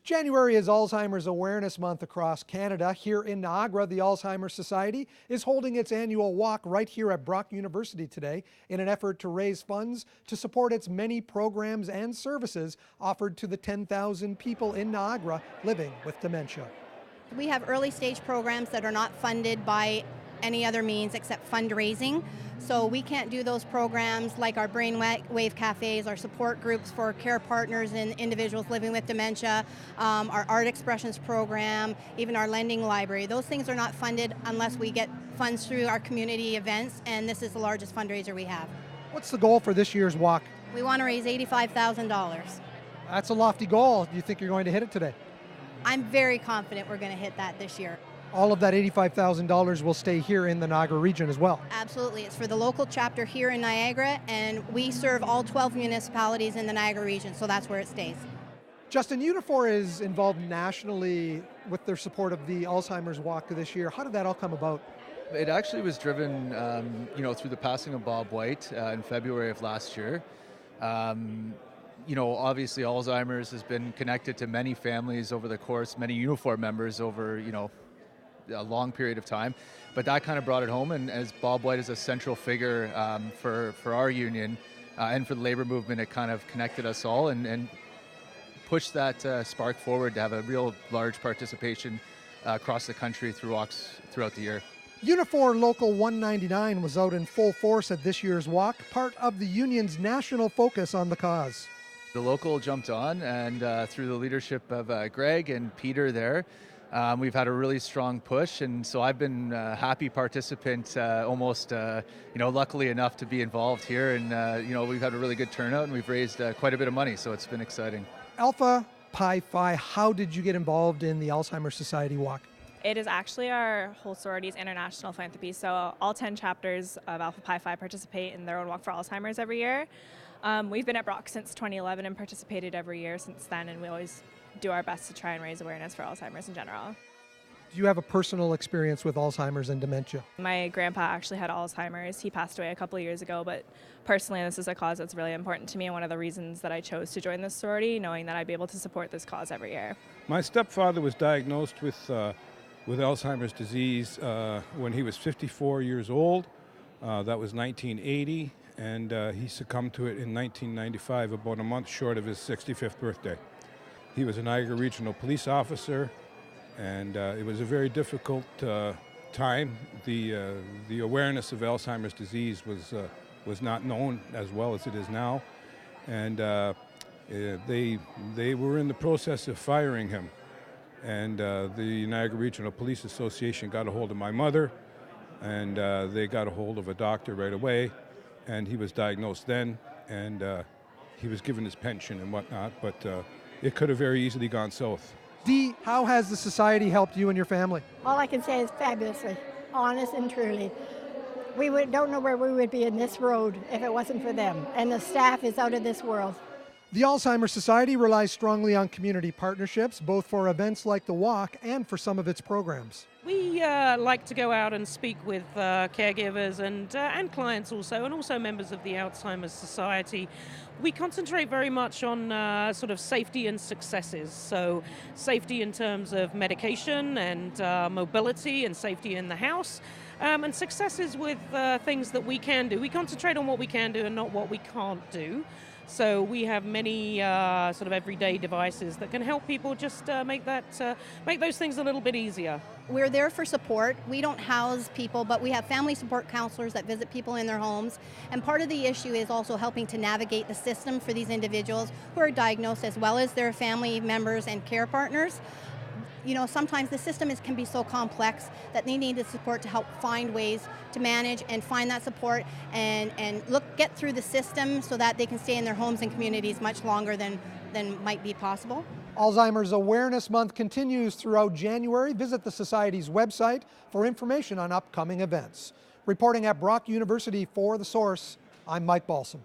January is Alzheimer's Awareness Month across Canada. Here in Niagara, the Alzheimer Society is holding its annual walk right here at Brock University today in an effort to raise funds to support its many programs and services offered to the 10,000 people in Niagara living with dementia. We have early stage programs that are not funded by any other means except fundraising. So we can't do those programs like our brainwave cafes, our support groups for care partners and individuals living with dementia, our art expressions program, even our lending library. Those things are not funded unless we get funds through our community events, and this is the largest fundraiser we have. What's the goal for this year's walk? We want to raise $85,000. That's a lofty goal. Do you think you're going to hit it today? I'm very confident we're going to hit that this year. All of that $85,000 will stay here in the Niagara region as well. Absolutely. It's for the local chapter here in Niagara, and we serve all 12 municipalities in the Niagara region, so that's where it stays. Justin, Unifor is involved nationally with their support of the Alzheimer's Walk this year. How did that all come about? It actually was driven, through the passing of Bob White in February of last year. Obviously Alzheimer's has been connected to many families over the course, many Unifor members over, a long period of time, but that kind of brought it home. And as Bob White is a central figure for our union and for the labor movement, it kind of connected us all and pushed that spark forward to have a real large participation across the country through walks throughout the year. Unifor Local 199 was out in full force at this year's walk, part of the union's national focus on the cause. The local jumped on, and through the leadership of Greg and Peter there, we've had a really strong push, and so I've been a happy participant, luckily enough to be involved here, and we've had a really good turnout, and we've raised quite a bit of money, so it's been exciting. Alpha Pi Phi, how did you get involved in the Alzheimer Society Walk? It is actually our whole sorority's international philanthropy, so all 10 chapters of Alpha Pi Phi participate in their own walk for Alzheimer's every year. We've been at Brock since 2011 and participated every year since then, and we always do our best to try and raise awareness for Alzheimer's in general. Do you have a personal experience with Alzheimer's and dementia? My grandpa actually had Alzheimer's. He passed away a couple of years ago, but personally this is a cause that's really important to me and one of the reasons that I chose to join this sorority, knowing that I'd be able to support this cause every year. My stepfather was diagnosed with Alzheimer's disease when he was 54 years old. That was 1980, and he succumbed to it in 1995, about a month short of his 65th birthday. He was a Niagara Regional Police officer, and it was a very difficult time. The awareness of Alzheimer's disease was not known as well as it is now, and they were in the process of firing him. And the Niagara Regional Police Association got a hold of my mother, and they got a hold of a doctor right away, and he was diagnosed then, and he was given his pension and whatnot, but it could have very easily gone south. Dee, how has the society helped you and your family? All I can say is fabulously, honest and truly. We don't know where we would be in this road if it wasn't for them, and the staff is out of this world. The Alzheimer Society relies strongly on community partnerships, both for events like the walk and for some of its programs. We like to go out and speak with caregivers and clients also, and also members of the Alzheimer Society. We concentrate very much on sort of safety and successes. So safety in terms of medication and mobility, and safety in the house, and successes with things that we can do. We concentrate on what we can do and not what we can't do. So we have many sort of everyday devices that can help people just make those things a little bit easier. We're there for support. We don't house people, but we have family support counselors that visit people in their homes. And part of the issue is also helping to navigate the system for these individuals who are diagnosed, as well as their family members and care partners. Sometimes the system can be so complex that they need the support to help find ways to manage and find that support and get through the system so that they can stay in their homes and communities much longer than might be possible. Alzheimer's Awareness Month continues throughout January. Visit the Society's website for information on upcoming events. Reporting at Brock University for The Source, I'm Mike Balsam.